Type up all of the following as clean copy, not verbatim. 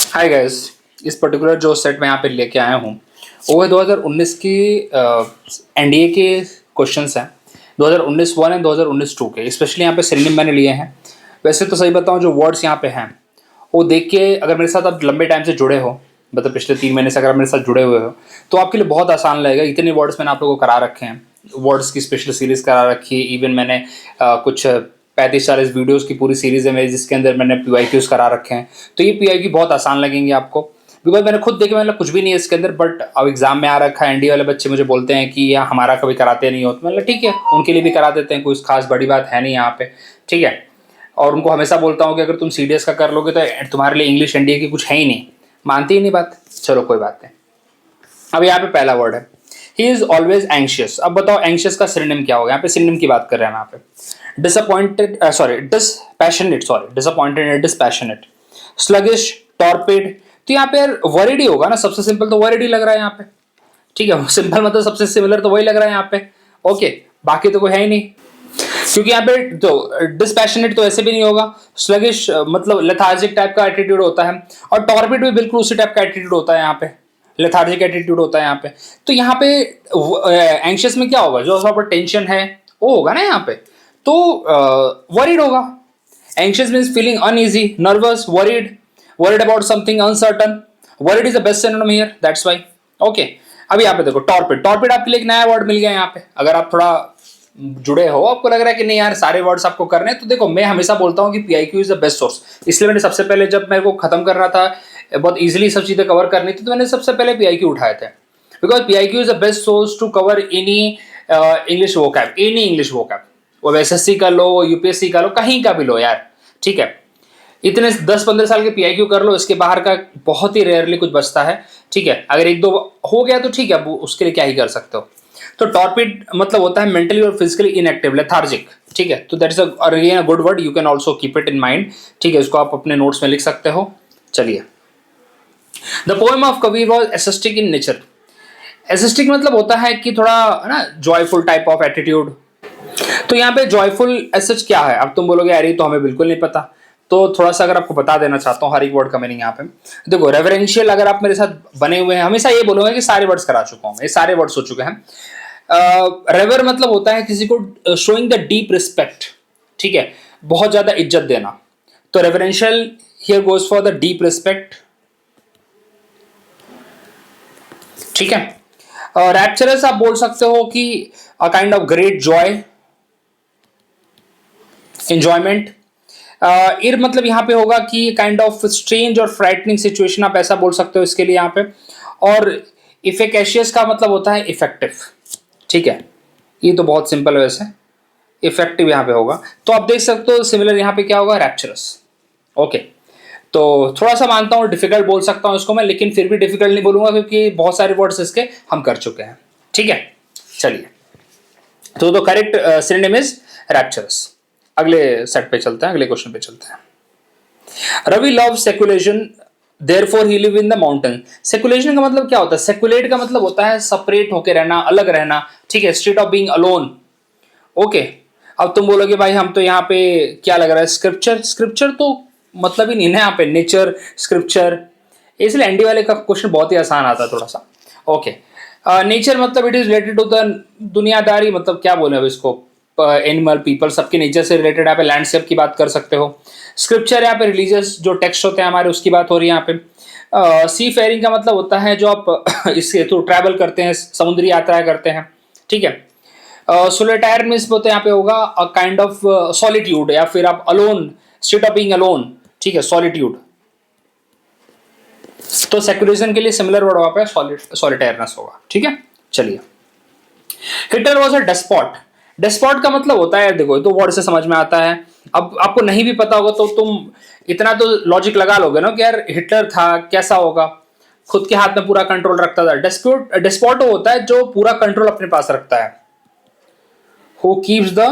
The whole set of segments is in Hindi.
हाय गाइस, इस पर्टिकुलर जो सेट मैं यहाँ पे लेके आया हूँ वो है 2019 की एनडीए के क्वेश्चंस हैं। 2019 वन एंड 2019 टू के स्पेशली यहाँ पे सिनोनिम मैंने लिए हैं। वैसे तो सही बताऊँ, जो वर्ड्स यहाँ पे हैं वो देख के अगर मेरे साथ आप लंबे टाइम से जुड़े हो, मतलब पिछले 3 महीने से अगर आप मेरे साथ जुड़े हुए हो, तो आपके लिए बहुत आसान लगेगा। इतने वर्ड्स मैंने आप लोगों को करा रखे हैं, वर्ड्स की स्पेशल सीरीज करा रखी है। इवन मैंने कुछ 35-40 वीडियोस की पूरी सीरीज है मेरी, जिसके अंदर मैंने PYQs करा रखे हैं। तो ये PYQ बहुत आसान लगेंगे आपको, बिकॉज मैंने खुद देखे, मतलब कुछ भी नहीं है इसके अंदर। बट अब एग्जाम में आ रखा है, एनडी वाले बच्चे मुझे बोलते हैं कि यार हमारा कभी कराते नहीं हो, तो मतलब ठीक है, उनके लिए भी करा देते हैं, कोई खास बड़ी बात है नहीं यहाँ पे, ठीक है। और उनको हमेशा बोलता हूँ कि अगर तुम CDS का कर लोगे तो तुम्हारे लिए इंग्लिश एनडीए की कुछ है ही नहीं, मानती ही नहीं बात। चलो कोई बात नहीं। अब यहाँ पे पहला वर्ड है, ही इज ऑलवेज एंशियस। अब बताओ एंशियस का सिनोनिम क्या होगा? यहाँ पे सिनोनिम की बात कर रहे हैं यहाँ पे। Disappointed and dispassionate, sluggish, torpid. तो यहाँ पे यार वरीड ही होगा ना, सबसे सिंपल तो वरीड ही लग रहा है यहाँ पे, ठीक है। सिंपल मतलब सबसे सिमिलर तो वही लग रहा है यहाँ पे, ओके। बाकी तो कोई है ही नहीं, क्योंकि यहाँ पे तो डिस्पैशनेट तो ऐसे भी नहीं होगा। स्लगिश मतलब लेथार्जिक टाइप का एटीट्यूड होता है, और टॉर्पिड भी बिल्कुल उसी टाइप का एटीट्यूड होता है यहाँ पे, लेथार्जिक एटीट्यूड होता है यहाँ पे। तो यहाँ पे एंशियस में क्या होगा? जो पर टेंशन है वो होगा ना यहाँ पे, तो वरीड होगा। Anxious means feeling uneasy, nervous, worried about something uncertain. Worried is the best synonym here, that's why, okay. अब यहाँ पे देखो टॉर्पिड आपके लिए एक नया वर्ड मिल गया यहाँ पे। अगर आप थोड़ा जुड़े हो, आपको लग रहा है कि नहीं यार सारे वर्ड्स आपको करने हैं, तो देखो मैं हमेशा बोलता हूँ कि PIQ is the best source. इसलिए मैंने सबसे पहले, जब मेरे को खत्म करना था, बहुत इजीली सब चीजें कवर करनी थी, तो मैंने सबसे पहले PIQ उठाए थे। Because PIQ is the best source to cover any English vocab, any English vocab. वो SSC का लो, UPSC का लो, कहीं का भी लो यार, ठीक है। इतने 10-15 साल के PIQ कर लो, इसके बाहर का बहुत ही रेयरली कुछ बचता है, ठीक है। अगर एक दो हो गया तो ठीक है, उसके लिए क्या ही कर सकते हो। तो टॉर्पिड मतलब होता है मेंटली और फिजिकली इनएक्टिव, लेथार्जिक, ठीक है। तो that is again a good word, you can also keep it in mind, ठीक है। इसको आप अपने नोट्स में लिख सकते हो। चलिए, the poem of Kabir was ascetic in nature. Ascetic मतलब होता है कि थोड़ा ना जॉयफुल टाइप ऑफ एटीट्यूड। तो यहाँ पे जॉयफुल एसच क्या है? अब तुम बोलोगे यार ये तो हमें बिल्कुल नहीं पता, तो थोड़ा सा अगर आपको बता देना चाहता हूँ हर एक वर्ड का मीनिंग यहाँ पे। देखो रेवरेंशियल, अगर आप मेरे साथ बने हुए हैं, हमेशा ये बोलूंगा कि सारे वर्ड्स करा चुका हूँ, ये सारे वर्ड्स हो चुके हैं। रेवर मतलब होता है किसी को शोइंग द डीप रिस्पेक्ट, ठीक है, बहुत ज्यादा इज्जत देना। तो reverential here goes for the deep respect, ठीक है। रैप्चरस आप बोल सकते हो कि a kind of great joy, enjoyment. Eerie मतलब यहाँ पे होगा कि काइंड ऑफ स्ट्रेंज और फ्राइटनिंग सिचुएशन, आप ऐसा बोल सकते हो इसके लिए यहाँ पे। और इफेकेशियस का मतलब होता है इफेक्टिव, ठीक है। ये तो बहुत सिंपल है वैसे, इफेक्टिव यहाँ पे होगा। तो आप देख सकते हो सिमिलर यहाँ पे क्या होगा, रैप्चरस, ओके। तो थोड़ा सा मानता हूँ डिफिकल्ट बोल सकता हूँ इसको मैं, लेकिन फिर भी डिफिकल्ट नहीं बोलूंगा क्योंकि बहुत सारे वर्ड्स इसके हम कर चुके हैं, ठीक है। चलिए, तो करेक्ट सिनोनिम इज रैप्चरस। अगले सेट पे चलते हैं, अगले क्वेश्चन पे चलते हैं। Ravi love seclusion, therefore he live in the mountain. Seclusion का मतलब क्या होता है? सेकुलेट का मतलब होता है सेपरेट होकर रहना, अलग रहना, ठीक है, state of being alone, okay. अब तुम बोलोगे भाई हम तो यहाँ पे क्या लग रहा है, स्क्रिप्चर। स्क्रिप्चर तो मतलब ही नहीं ना यहाँ पे, नेचर, स्क्रिप्चर। इसलिए एनडी वाले का क्वेश्चन बहुत ही आसान आता है थोड़ा सा, ओके। नेचर मतलब it is related to the दुनियादारी, मतलब क्या बोले अब इसको, एनिमल, पीपल, सबके नेचर से रिलेटेड। यहाँ पे लैंडस्केप की बात कर सकते हो। स्क्रिप्चर यहाँ पे रिलीजियस जो टेक्स्ट होते हैं हमारे, उसकी बात हो रही है यहाँ पे। सी फेयरिंग का मतलब होता है जो आप इसके थ्रू ट्रैवल करते हैं, समुद्री यात्राएं करते हैं, ठीक है। सोलिटायर मीन्स होते यहाँ पे होगा अ काइंड ऑफ सॉलिट्यूड, या फिर आप alone, state of being alone, ठीक है, सॉलिट्यूड। तो सेक्युलरिज्म के लिए सिमिलर वर्ड वहां पे सॉलिटायरनेस होगा, ठीक है। चलिए, Hitler was a despot. Despot का मतलब होता है, देखो तो वर्ड से समझ में आता है। अब आपको नहीं भी पता होगा तो तुम इतना तो लॉजिक लगा लोगे ना कि यार हिटलर था कैसा होगा, खुद के हाथ में पूरा कंट्रोल रखता था। डेस्पॉट होता है जो पूरा कंट्रोल अपने पास रखता है, who keeps the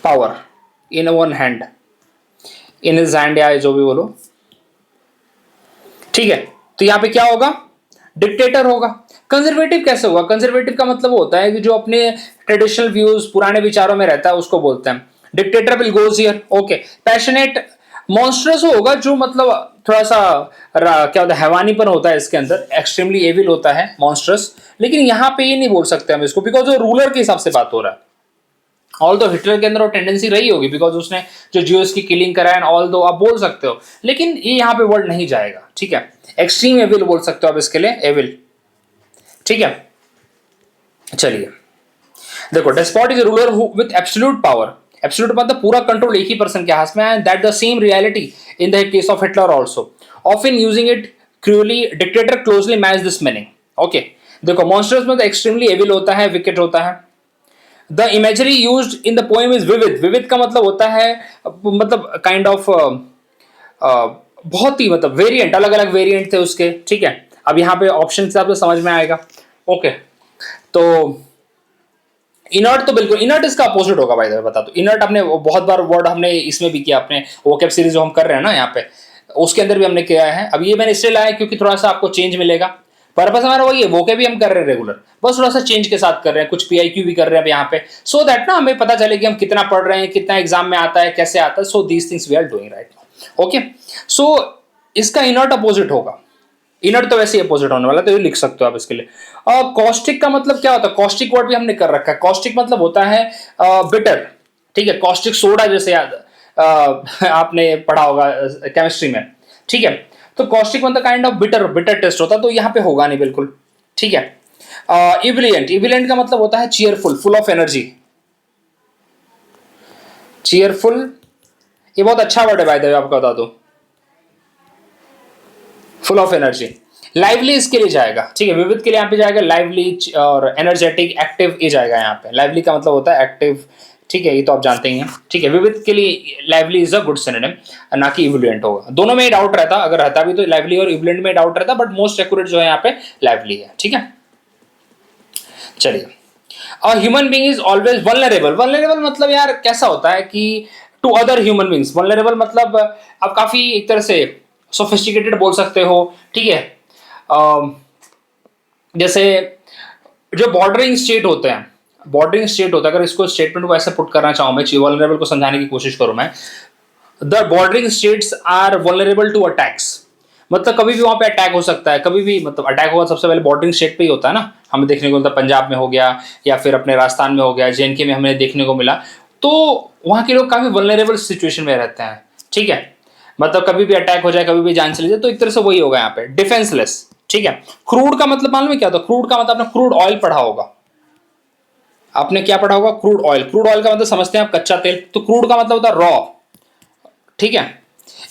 power in one hand, in his hand, या जो भी बोलो, ठीक है। तो यहां पे क्या होगा, डिक्टेटर होगा। कंजर्वेटिव कैसे होगा? कंजर्वेटिव का मतलब होता है कि जो अपने ट्रेडिशनल व्यूज, पुराने विचारों में रहता है, उसको बोलते हैं। Dictator will goes here, okay. Passionate monstrous होगा जो मतलब थोड़ा सा क्या होता है, हैवानीपन होता है इसके अंदर, एक्सट्रीमली एविल होता है मॉन्स्टरस। लेकिन यहाँ पे ये नहीं बोल सकते हम इसको, बिकॉज वो रूलर के हिसाब से बात हो रहा है। ऑल दो हिटलर के अंदर वो टेंडेंसी रही होगी, बिकॉज उसने जो ज्यूस की किलिंग करा है, ऑल दो आप बोल सकते हो, लेकिन ये यहाँ पे वर्ड नहीं जाएगा, ठीक है। एक्सट्रीम एविल बोल सकते हो आप इसके लिए, एविल, ठीक है। चलिए देखो, despot is ruler with absolute power. Absolute मतलब पूरा कंट्रोल एक ही पर्सन के हाथ में है, that the same reality in the case of Hitler also, often using it cruelly. Dictator closely match this meaning. Okay, देखो मॉन्स्टर्स में तो एक्सट्रीमली एविल होता है, विकेट होता है। The imagery used in the poem is vivid. Vivid का मतलब होता है मतलब काइंड ऑफ बहुत ही मतलब वेरिएंट, अलग अलग वेरिएंट थे उसके, ठीक है। अब यहाँ पे ऑप्शन के हिसाब से समझ में आएगा। ओके, तो इनर्ट तो बिल्कुल, इनर्ट इसका अपोजिट होगा भाई, बता दो। इनर्ट हमने बहुत बार वर्ड हमने इसमें भी किया, अपने वोकैब सीरीज जो हम कर रहे हैं ना यहाँ पे, उसके अंदर भी हमने किया है। अब ये मैंने इसलिए लाया क्योंकि थोड़ा सा आपको चेंज मिलेगा। पर्पस हमारा वही है, वोकैब भी हम कर रहे हैं रेगुलर, बस थोड़ा सा चेंज के साथ कर रहे हैं, कुछ पीआईक्यू भी कर रहे हैं यहाँ पे, सो दैट ना हमें पता चले कि हम कितना पढ़ रहे हैं, कितना एग्जाम में आता है, कैसे आता है। So these things we are doing right now. Okay, so इसका इनर्ट अपोजिट होगा। इनर्ट तो वैसे ही अपोजिट होने वाला, तो ये लिख सकते हो आप इसके लिए। और कॉस्टिक का मतलब क्या होता है, कॉस्टिक वर्ड भी हमने कर रखा है। कॉस्टिक मतलब होता है बिटर, ठीक है। कॉस्टिक सोडा जैसे याद आपने पढ़ा होगा केमिस्ट्री में, ठीक है। तो कॉस्टिक मतलब kind of bitter, bitter taste होता है, तो यहाँ पे होगा नहीं बिल्कुल, ठीक है। इविलियंट, इविलियंट का मतलब होता है cheerful, full of energy. Cheerful, ये बहुत अच्छा वर्ड है भाई, आपको बता दो, फुल ऑफ एनर्जी। लाइवली इसके लिए जाएगा, ठीक है। विविध के लिए यहाँ पे जाएगा लाइवली, और एनर्जेटिक, एक्टिव ये जाएगा यहाँ पे। लाइवली का मतलब होता है एक्टिव, ठीक है, ये तो आप जानते ही हैं, ठीक है। विविध के लिए lively is a good synonym, ना कि इवुलेंट होगा। दोनों में डाउट रहता, अगर रहता भी तो लाइवली और इवुलेंट में डाउट रहता, बट मोस्ट एक्यूरेट जो है यहाँ पे लाइवली है, ठीक है। चलिए, a human being is always vulnerable. Vulnerable मतलब यार कैसा होता है कि to other human beings. Vulnerable मतलब आप काफी एक तरह से सोफिस्टिकेटेड बोल सकते हो, ठीक है। जैसे जो बॉर्डरिंग स्टेट होते हैं, बॉर्डरिंग स्टेट होता है, अगर इसको स्टेटमेंट को ऐसे पुट करना चाहूं मैं, वल्नरेबल को समझाने की कोशिश करूं मैं, the bordering states are vulnerable to attacks. मतलब कभी भी वहां पे अटैक हो सकता है, कभी भी मतलब अटैक होगा सबसे पहले बॉर्डरिंग स्टेट पे ही होता है ना, हमें देखने को मिलता है। पंजाब में हो गया, या फिर अपने राजस्थान में हो गया, जेएनके में हमें देखने को मिला। तो वहां के लोग काफी वल्नरेबल सिचुएशन में रहते हैं, ठीक है। मतलब कभी भी अटैक हो जाए, कभी भी जान चली जाए, तो एक तरह से वही होगा यहाँ पे, डिफेंसलेस, ठीक है। क्रूड का मतलब मालूम है क्या होता है? क्रूड का मतलब आपने क्रूड ऑयल पढ़ा होगा, आपने क्या पढ़ा होगा? Crude oil. क्रूड ऑयल का मतलब समझते हैं आप, कच्चा तेल। तो क्रूड का मतलब होता है रॉ, ठीक है।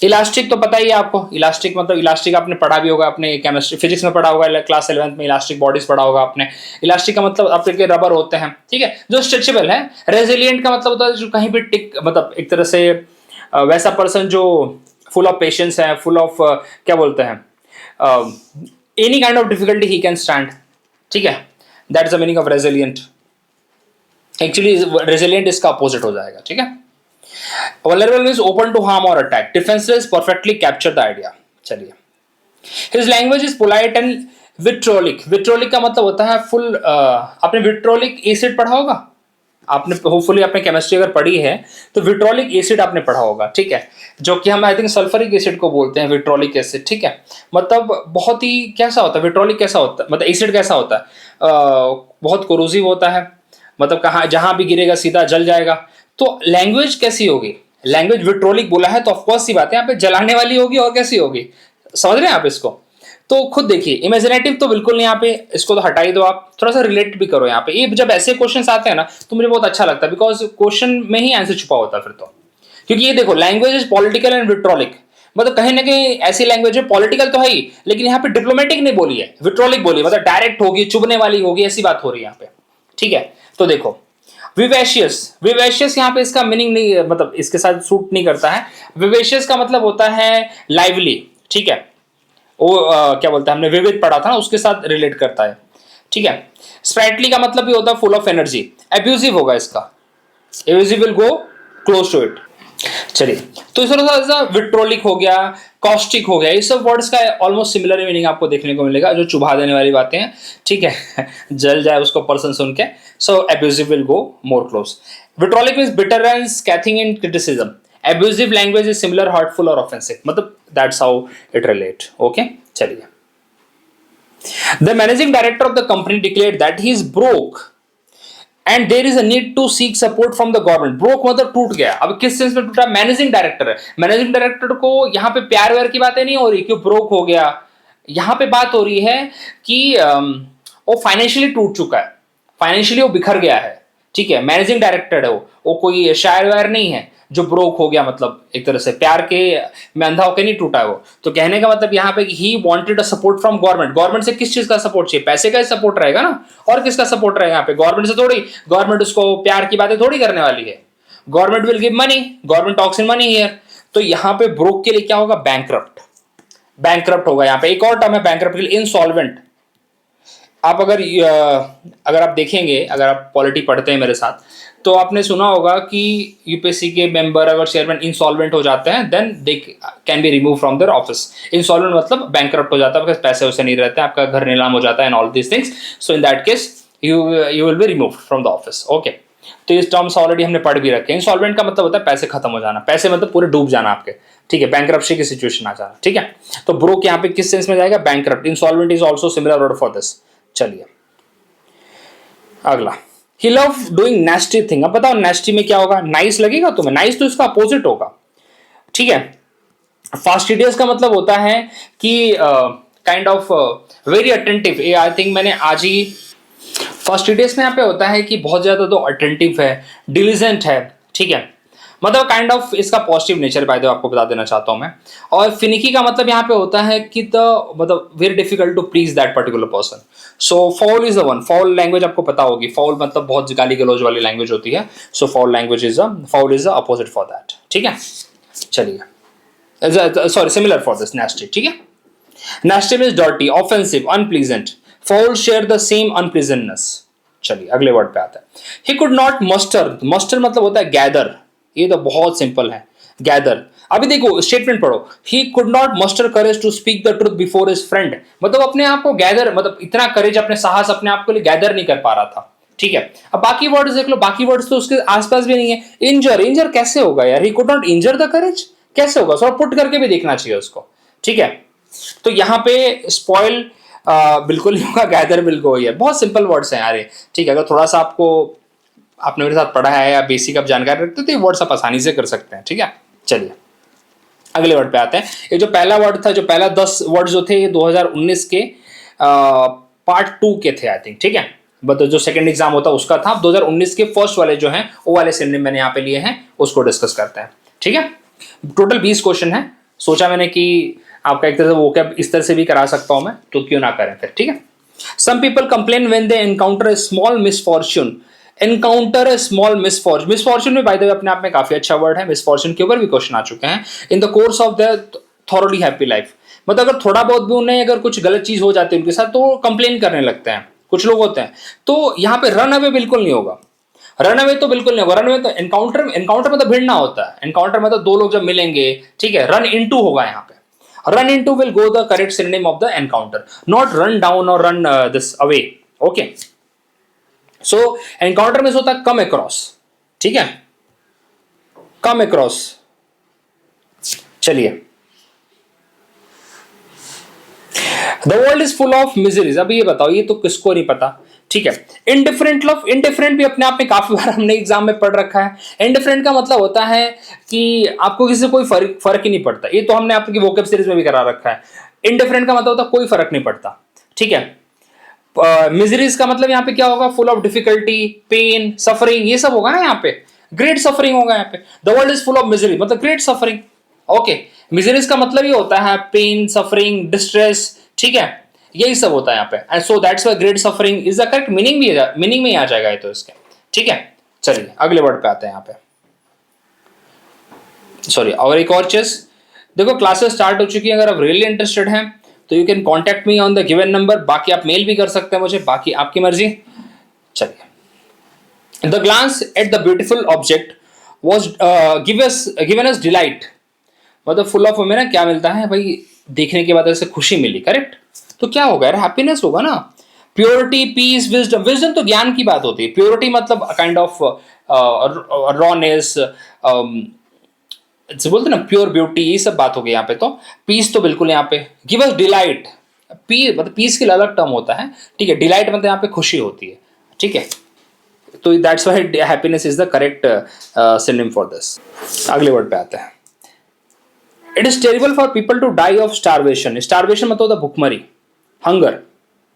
इलास्टिक तो पता ही है आपको, इलास्टिक मतलब इलास्टिक आपने पढ़ा भी होगा, अपने केमिस्ट्री फिजिक्स में पढ़ा होगा, क्लास 11th में इलास्टिक बॉडीज पढ़ा होगा आपने। इलास्टिक का मतलब आपके रबर होते हैं, ठीक है, जो स्ट्रेचेबल है। रेजिलियंट का मतलब होता है जो कहीं भी टिक, मतलब एक तरह से वैसा पर्सन जो फुल ऑफ पेशेंस है, फुल ऑफ क्या बोलते हैं, any kind of difficulty he can stand, ठीक है। That's the meaning of resilient. Actually resilient इसका अपोजिट हो जाएगा, ठीक है। Vulnerable means open to harm or attack. Defenseless perfectly capture the idea. चलिए, his language is polite and vitriolic. Vitriolic का मतलब होता है फुल, आपने विट्रोलिक एसिड पढ़ा होगा, आपने होपफुली आपने केमिस्ट्री अगर पढ़ी है तो विट्रोलिक एसिड आपने पढ़ा होगा, ठीक है। जो कि हम आई थिंक सल्फरिक एसिड को बोलते हैं, विट्रोलिक एसिड, ठीक है। मतलब बहुत ही कैसा होता है विट्रोलिक, कैसा होता है मतलब एसिड कैसा होता है, बहुत कोरोसिव होता है, मतलब कहाँ जहां भी गिरेगा सीधा जल जाएगा। तो लैंग्वेज कैसी होगी? लैंग्वेज विट्रोलिक बोला है तो ऑफकोर्स सी बात है, यहाँ पे जलाने वाली होगी, और कैसी होगी, समझ रहे हैं आप इसको? तो खुद देखिए, इमेजिनेटिव तो बिल्कुल नहीं, यहाँ पे इसको तो हटा ही दो आप, थोड़ा सा रिलेट भी करो यहाँ पे। ये जब ऐसे क्वेश्चन आते हैं ना तो मुझे बहुत अच्छा लगता है, बिकॉज क्वेश्चन में ही आंसर छुपा होता है फिर तो। क्योंकि ये देखो, लैंग्वेज इज पॉलिटिकल एंड विट्रोलिक, मतलब कहीं ना कहीं ऐसी लैंग्वेज है, पॉलिटिकल तो है ही, लेकिन यहाँ पे डिप्लोमेटिक नहीं बोली है, विट्रोलिक बोली, मतलब डायरेक्ट होगी, चुभने वाली होगी, ऐसी बात हो रही है यहाँ पे, ठीक है। तो देखो, विवेशियस, विवेशियस यहाँ पे इसका मीनिंग नहीं, मतलब इसके साथ सूट नहीं करता है। विवेशियस का मतलब होता है लाइवली, ठीक है। वो क्या बोलते हैं, हमने विविध पढ़ा था ना, उसके साथ रिलेट करता है, ठीक है। स्प्राइटली का मतलब भी होता है फुल ऑफ एनर्जी। एब्यूजिव होगा इसका, abusive will go close to it. चलिए, तो इस तरह से विट्रोलिक हो गया, कॉस्टिक हो गया, ये सब वर्ड्स का ऑलमोस्ट सिमिलर मीनिंग आपको देखने को मिलेगा, जो चुभा देने वाली बातें हैं, ठीक है। जल जाए उसको पर्सन सुन के, so abusive will go more close. Vitriolic means bitter and scathing in criticism. Abusive language is similar, hurtful और ऑफेंसिव, मतलब that's how it relate. Okay, चलिए। The managing director of the company declared that he is broke and there is a need to seek support from the government. Broke मतलब टूट गया। अब किस सेंस में टूटा? मैनेजिंग डायरेक्टर है, मैनेजिंग डायरेक्टर को यहाँ पे प्यार व्यार की बातें नहीं हो रही कि ब्रोक हो गया, यहाँ पे बात हो रही है कि वो फाइनेंशियली टूट चुका है, फाइनेंशियली वो बिखर गया है। ठीक है, मैनेजिंग डायरेक्टर है वो कोई शायर वायर नहीं है जो ब्रोक हो गया, मतलब एक तरह से प्यार के में अंधा होकर नहीं टूटा है वो। तो कहने का मतलब यहाँ पे he wanted a support from government. Government से किस चीज का सपोर्ट चाहिए? पैसे का सपोर्ट रहेगा ना, और किसका सपोर्ट रहेगा यहाँ पे? गवर्नमेंट से थोड़ी, गवर्नमेंट उसको प्यार की बातें थोड़ी करने वाली है। Government will give money, government talks in money here. तो यहाँ पे ब्रोक के लिए क्या होगा? बैंकरप्ट, बैंकरप्ट होगा। यहाँ पे एक और टर्म है बैंकरप्ट के लिए, इंसॉल्वेंट। आप अगर आप देखेंगे, अगर आप पॉलिटी पढ़ते हैं मेरे साथ, तो आपने सुना होगा कि यूपीएससी के मेंबर अगर चेयरमैन इंसॉल्वेंट हो जाते हैं then they can be remove from their office. Insolvent मतलब बैंकरप्ट हो जाता है, बिकॉज पैसे वैसे नहीं रहते, आपका घर नीलाम हो जाता है and all this things. So in that case you will be remove from the office. Okay, तो इस टर्म्स ऑलरेडी हमने पढ़ भी रखे हैं। इंसॉल्वेंट का मतलब होता है पैसे खत्म हो जाना, पैसे मतलब पूरे डूब जाना आपके। ठीक है, बैंकरप्सी की सिचुएशन आ जाना। ठीक है, तो ब्रोक यहाँ पे किस सेंस में जाएगा? Bankrupt. Insolvent is also similar word for this. चलिए अगला, ही लव डूइंग नेस्टी थिंग। अब बताओ नेस्टी में क्या होगा? नाइस लगेगा तुम्हें? नाइस तो इसका अपोजिट होगा। ठीक है, फास्टिडियस का मतलब होता है कि काइंड ऑफ वेरी अटेंटिव। ये आई थिंक मैंने आज ही, फास्टिडियस में यहाँ पे होता है कि बहुत ज्यादा तो अटेंटिव है, डिलीजेंट है। ठीक है, मतलब काइंड ऑफ इसका पॉजिटिव नेचर बाय द वे आपको बता देना चाहता हूं मैं। और फिनिकी का मतलब यहाँ पे होता है कि मतलब very difficult to please that particular person. So foul is the one. Foul language आपको पता होगी, फाउल मतलब बहुत गाली गलौज वाली लैंग्वेज होती है। So foul language is foul is the opposite for that. ठीक है, चलिए, sorry similar for this nasty. ठीक है, nasty means dirty, offensive, unpleasant. Foul share the same unpleasantness. चलिए अगले वर्ड पे आता है। He could not muster. Muster मतलब होता है गैदर, ये तो बहुत सिंपल है, गैदर। अभी देखो स्टेटमेंट पढ़ो, he could not muster courage to speak the truth before his friend. मतलब अपने आप को गैदर, मतलब इतना करेज, अपने साहस अपने आप को लिए गैदर नहीं कर पा रहा था। ठीक है, अब बाकी वर्ड्स देख लो, बाकी वर्ड्स तो उसके आसपास भी नहीं है। इंजर, इंजर कैसे होगा यार? He could not injure the courage, कैसे होगा? थोड़ा पुट करके भी देखना चाहिए उसको। ठीक है, तो यहाँ पे स्पॉइल बिल्कुल नहीं होगा, गैदर विल गो हियर। बहुत सिंपल वर्ड्स हैं यार ये। ठीक है, अगर थोड़ा सा आपको, आपने मेरे साथ पढ़ा है या बेसिक आप जानकारी रखते तो ये वर्ड्स आप आसानी से कर सकते हैं। ठीक है, चलिए अगले वर्ड पे आते हैं। ये जो पहला वर्ड था, जो पहला 10 वर्ड जो थे, ये 2019 के पार्ट 2 के थे आई थिंक। ठीक है, बट जो सेकंड एग्जाम होता है उसका था। 2019 के फर्स्ट वाले जो हैं वो वाले सिनोनिम मैंने यहाँ पे लिए हैं, उसको डिस्कस करते हैं। ठीक है, टोटल 20 क्वेश्चन है। सोचा मैंने कि आपका एक तरह से वो क्या इस तरह से भी करा सकता हूं मैं, तो क्यों ना करें फिर। ठीक है, some people complain when they encounter a small misfortune. Encounter a small misfortune, misfortune में बाय द वे अपने आप में काफी अच्छा वर्ड है। मिसफॉर्च्यून के ऊपर भी क्वेश्चन आ चुके हैं। In the course of their thoroughly happy life, मतलब अगर थोड़ा बहुत भी उन्हें अगर कुछ गलत चीज हो जाती है उनके साथ तो कंप्लेन करने लगते हैं, कुछ लोग होते हैं। तो यहाँ पे रन अवे बिल्कुल नहीं होगा, रन अवे तो बिल्कुल नहीं होगा। रन अवे तो एनकाउंटर, एनकाउंटर मतलब भिड़ना होता है। एनकाउंटर मतलब दो लोग जब मिलेंगे। ठीक है, रन इनटू होगा यहाँ पे। Run into will go the correct synonym of the encounter, not run down or run this away. Okay. So encounter में होता है come across. ठीक है, come across. चलिए, the world is full of miseries. अभी ये बताओ, ये तो किसको नहीं पता। ठीक है, इंडिफरेंट लव, इंडिफरेंट भी अपने आप में काफी बार हमने एग्जाम में पढ़ रखा है। इंडिफरेंट का मतलब होता है कि आपको किसी से कोई फर्क ही नहीं पड़ता। ये तो हमने आपकी वोकैब सीरीज में भी करा रखा है। इंडिफरेंट का मतलब होता है कोई फर्क नहीं पड़ता। ठीक है, मिजरीज का मतलब यहाँ पे क्या होगा? Full of difficulty, pain, suffering, ये सब होगा ना यहाँ पे। ग्रेट सफरिंग होगा यहाँ पे। The world is full of misery मतलब ग्रेट सफरिंग। ओके, मिजरीज का मतलब ये होता है पेन, सफरिंग, डिस्ट्रेस। ठीक है, यही सब होता है यहाँ पे। And so that's why great suffering is the correct meaning, भी मीनिंग में ही आ जाएगा ये तो इसके। ठीक है, चलिए अगले वर्ड पे आते हैं यहाँ पे। सॉरी, और एक और चीज देखो, क्लासेस स्टार्ट हो चुकी है। अगर आप रियली इंटरेस्टेड हैं तो you can contact me on the given number. बाकी आप मेल भी कर सकते हैं मुझे, बाकी आपकी मर्जी। चलिए, the glance at the beautiful object was given us delight. मतलब फुल ऑफ में ना क्या मिलता है भाई, देखने के बाद ऐसे खुशी मिली। करेक्ट, तो क्या होगा यार? हैप्पीनेस होगा ना। Purity, piece, wisdom. विजडम तो ज्ञान की बात होती है। प्योरिटी मतलब काइंड ऑफ रॉनेस, बोलते ना प्योर ब्यूटी, ये सब बात हो गई यहाँ पे। तो पीस तो बिल्कुल यहाँ पे, गिव अस डिलाइट, पी मतलब पीस के लिए अलग टर्म होता है, ठीक है, डिलाइट मतलब यहाँ पे खुशी होती है, ठीक है। तो that's why happiness is the correct synonym for this. अगले वर्ड पे आते हैं। It is terrible for people to die of starvation. Starvation मतलब होता है भुखमरी, हंगर,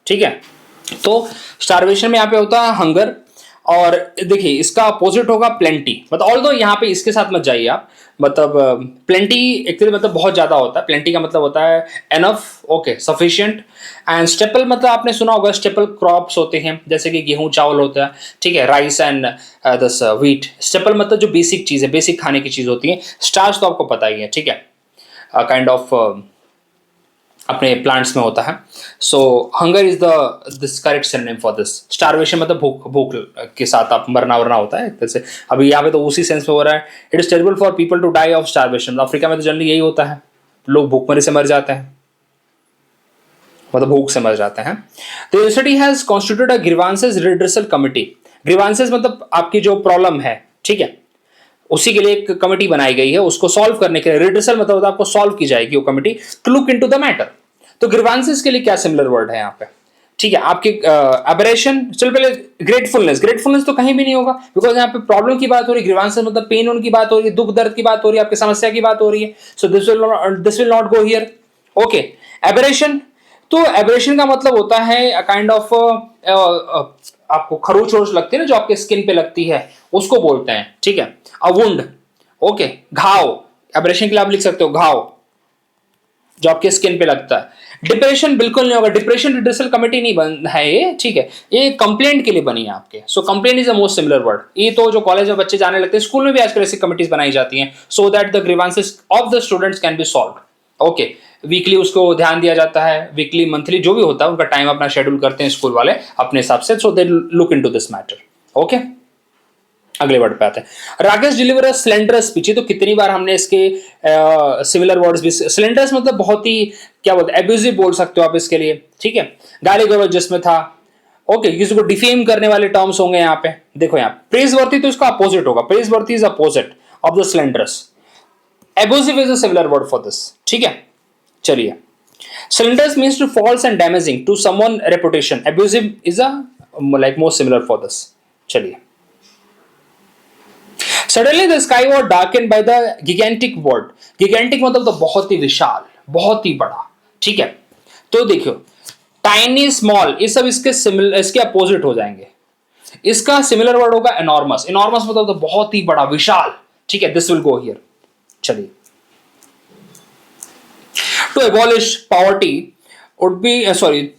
ठीक है। तो स्टारवेशन में यहाँ पे होता है हंगर, और देखिए इसका अपोजिट होगा प्लेंटी। मतलब ऑल्दो यहाँ पे इसके साथ मत जाइए आप, मतलब प्लेंटी एक्चुअली मतलब बहुत ज्यादा होता है, प्लेंटी का मतलब होता है enough, okay, sufficient. And staple मतलब आपने सुना होगा, स्टेपल क्रॉप्स होते हैं जैसे कि गेहूं चावल होता है, ठीक है, राइस एंड दस व्हीट। स्टेपल मतलब जो बेसिक चीज है, बेसिक खाने की चीज होती है। स्टार्च तो आपको पता ही है, ठीक है, काइंड ऑफ अपने प्लांट्स में होता है। So hunger is the this correct synonym for this. Starvation मतलब भूख, भूख के साथ आप मरना वरना होता है जैसे। अभी यहाँ पे तो उसी सेंस में हो रहा है, it is terrible for people to die of starvation. Africa में तो जनरली यही होता है, लोग भूखमरी से मर जाते हैं, मतलब भूख से मर जाते हैं। तो university has constituted a grievances redressal committee. Grievances मतलब आपकी जो प्रॉब्लम है, ठीक है, उसी के लिए एक कमेटी बनाई गई है, उसको सॉल्व करने के लिए। रिड्रेसल मतलब होता है आपको सॉल्व की जाएगी वो committee, to look into the matter. तो ग्रीवांसेस के लिए क्या सिमिलर वर्ड है यहाँ पे, ठीक है, आपके अबरेशन। चलो पहले ग्रेटफुलनेस, ग्रेटफुलनेस तो कहीं भी नहीं होगा, बिकॉज यहाँ पे प्रॉब्लम की बात हो रही है। ग्रीवांसेस मतलब पेन उनकी बात हो रही है, दुख दर्द की बात हो रही है, आपकी समस्या की बात हो रही है। So this will not go here, okay. Aberration, तो एबरेशन का मतलब होता है काइंड ऑफ आपको खरोच वरोच लगती है ना जो आपके स्किन पे लगती है, उसको बोलते हैं, ठीक है, अवुंड, ओके, घाव। एब्रेशन के लिए आप लिख सकते हो घाव जो आपके स्किन पे लगता है। डिप्रेशन बिल्कुल नहीं होगा, डिप्रेशन रिड्रेसल कमेटी नहीं बन है ये, ठीक है, ये कंप्लेंट के लिए बनी है आपके। So complaint is the most similar word. ये तो जो कॉलेज में बच्चे जाने लगते हैं, स्कूल में भी आजकल ऐसी कमिटीज बनाई जाती हैं, so that the grievances of the students can be solve, okay. Weekly उसको ध्यान दिया जाता है, वीकली मंथली जो भी होता है उनका टाइम अपना शेड्यूल करते हैं स्कूल वाले अपने हिसाब से, so they look into this matter, okay. अगले वर्ड पे आते हैं। Rakesh deliver a slanderous speech. तो कितनी बार हमने इसके सिमिलर वर्ड्स भी, स्लेंडरस मतलब बहुत ही क्या बोलते हैं, एब्यूजिव बोल सकते हो आप इसके लिए, ठीक है, गाली गलौज जिसमें था, ओके, किसी को डिफेम करने वाले टर्म्स होंगे यहाँ पे। देखो यहाँ प्रेज वर्ती तो इसका अपोजिट होगा, praiseworthy is opposite of the slanderous. Abusive is a similar word for this, ठीक है। चलिए, slanderous means to false and damaging to someone reputation. Abusive is a like most similar for this. चलिए, suddenly the sky was darken by the gigantic word. Gigantic मतलब तो बहुत ही विशाल, बहुत ही बड़ा, ठीक है। तो देखियो टाइनी, स्मॉल, ये सब इसके अपोजिट हो जाएंगे। इसका सिमिलर वर्ड होगा एनॉर्मस। एनॉर्मस मतलब तो बहुत ही बड़ा, विशाल, ठीक है, दिस विल गो हियर। चलिए, to abolish poverty would be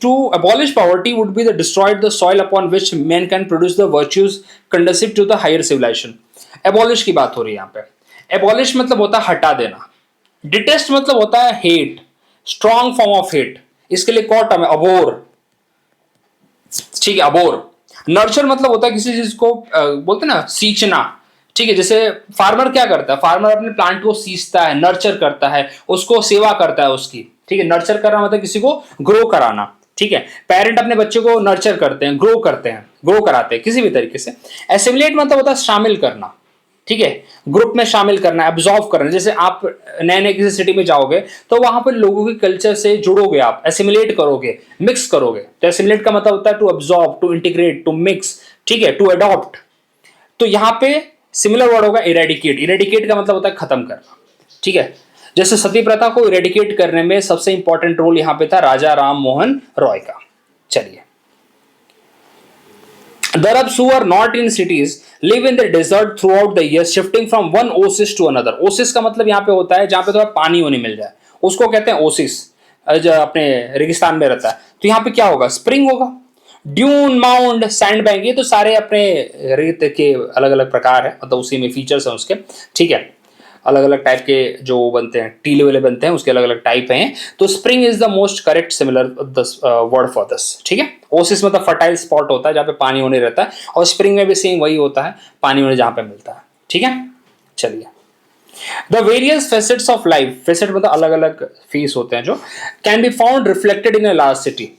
to abolish poverty would be the destroyed the soil upon which men can produce the virtues conducive to the higher civilization। Abolish की बात हो रही है यहाँ पे। एबॉलिश मतलब होता है हटा देना। डिटेस्ट मतलब होता है hate, strong form of hate. इसके लिए कॉट है अबोर, ठीक है, अबोर। नर्चर मतलब होता है किसी चीज को बोलते ना सींचना, ठीक है। जैसे फार्मर क्या करता है, फार्मर अपने प्लांट को सींचता है, नर्चर करता है, उसको सेवा करता है उसकी, ठीक है। नर्चर करना मतलब किसी को ग्रो कराना, ठीक है। पेरेंट अपने बच्चे को नर्चर करते हैं, ग्रो करते हैं, ग्रो कराते हैं किसी भी तरीके से। एसिमिलेट मतलब होता है शामिल करना, ठीक है, ग्रुप में शामिल करना, एब्जॉर्व करना। जैसे आप नए नए किसी सिटी में जाओगे तो वहां पर लोगों के कल्चर से जुड़ोगे, आप एसिमिलेट करोगे, मिक्स करोगे। तो एसिमिलेट का मतलब होता है to absorb, to integrate, to mix, ठीक है, टू अडॉप्ट। तो यहां पे सिमिलर वर्ड होगा इरेडिकेट। इरेडिकेट का मतलब होता है खत्म करना, ठीक है। जैसे सती प्रथा को इरेडिकेट करने में सबसे इंपॉर्टेंट रोल यहां पे था राजा राम मोहन रॉय का। चलिए, the Arabs who are not in cities live in the desert throughout the year, shifting from one oasis to another। Oasis का मतलब यहाँ पे होता है जहां पे थोड़ा पानी होने मिल जाए, उसको कहते हैं ओसिस, जो अपने रेगिस्तान में रहता है। तो यहाँ पे क्या होगा, स्प्रिंग होगा, ड्यून, माउंड, सैंड बैंक, ये तो सारे अपने रेत के अलग अलग प्रकार है, मतलब उसी में फीचर्स हैं उसके, ठीक है। अलग अलग टाइप के जो बनते हैं, टीले वाले बनते हैं, उसके अलग अलग टाइप हैं। तो spring is the most correct similar word for this, ठीक है। ओसिस मतलब फर्टाइल स्पॉट होता है जहाँ पे पानी होने रहता है, और स्प्रिंग में भी सेम वही होता है, पानी होने जहाँ पे मिलता है, ठीक है। चलिए, the various facets of life, facet मतलब अलग अलग फेस होते हैं जो, can be found reflected in a large city.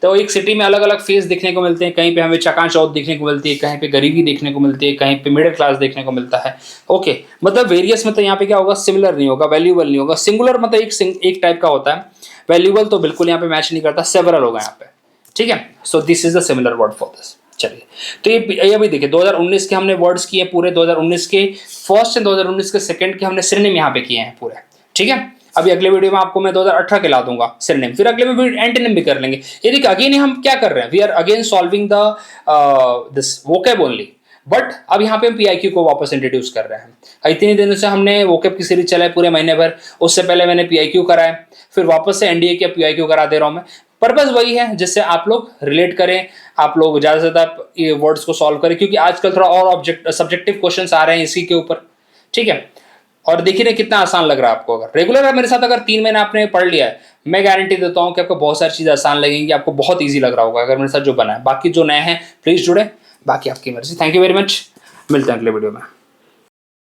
तो एक सिटी में अलग अलग फेस देखने को मिलते हैं, कहीं पे हमें चकाचौंध देखने को मिलती है, कहीं पे गरीबी देखने को मिलती है, कहीं पे मिडिल क्लास देखने को मिलता है। ओके, मतलब वेरियस मतलब यहाँ पे क्या होगा, सिमिलर नहीं होगा, वैल्यूबल नहीं होगा। सिंगुलर मतलब एक टाइप का होता है, वैल्यूबल तो बिल्कुल यहाँ पे मैच नहीं करता, सेवरल होगा यहाँ पे, ठीक है। So this is the similar word for this. चलिए, तो ये भी देखिए 2019 के हमने वर्ड्स किए पूरे, 2019 के फर्स्ट एंड 2019 के सेकंड के हमने सिनोनिम यहाँ पे किए हैं पूरे, ठीक है। अभी अगले वीडियो में आपको मैं 2018 के ला दूंगा सिनोनिम, फिर अगले में एंटोनिम भी कर लेंगे। ये देखिए अगेन हम क्या कर रहे हैं, we are again solving the this vocab only, but अब यहाँ पे हम PIQ को वापस इंट्रोड्यूस कर रहे हैं। इतने दिनों से हमने वोकैब की सीरीज चलाई पूरे महीने भर, उससे पहले मैंने PIQ कराया, फिर वापस से NDA का PIQ करा दे रहा हूँ मैं। पर्पस वही है जिससे आप लोग रिलेट करें, आप लोग ज़्यादा से ज़्यादा ये वर्ड्स को सॉल्व करें, क्योंकि आजकल थोड़ा और सब्जेक्टिव क्वेश्चंस आ रहे हैं इसी के ऊपर, ठीक है। और देखिए ना कितना आसान लग रहा है आपको, अगर रेगुलर है मेरे साथ, अगर 3 महीने आपने पढ़ लिया है, मैं गारंटी देता हूँ कि आपको बहुत सारी चीज़ें आसान लगेंगी, आपको बहुत ईजी लग रहा होगा अगर मेरे साथ जो बना है। बाकी जो नए हैं प्लीज़ जुड़े, बाकी आपकी मर्जी। थैंक यू वेरी मच, मिलते हैं अगले वीडियो में।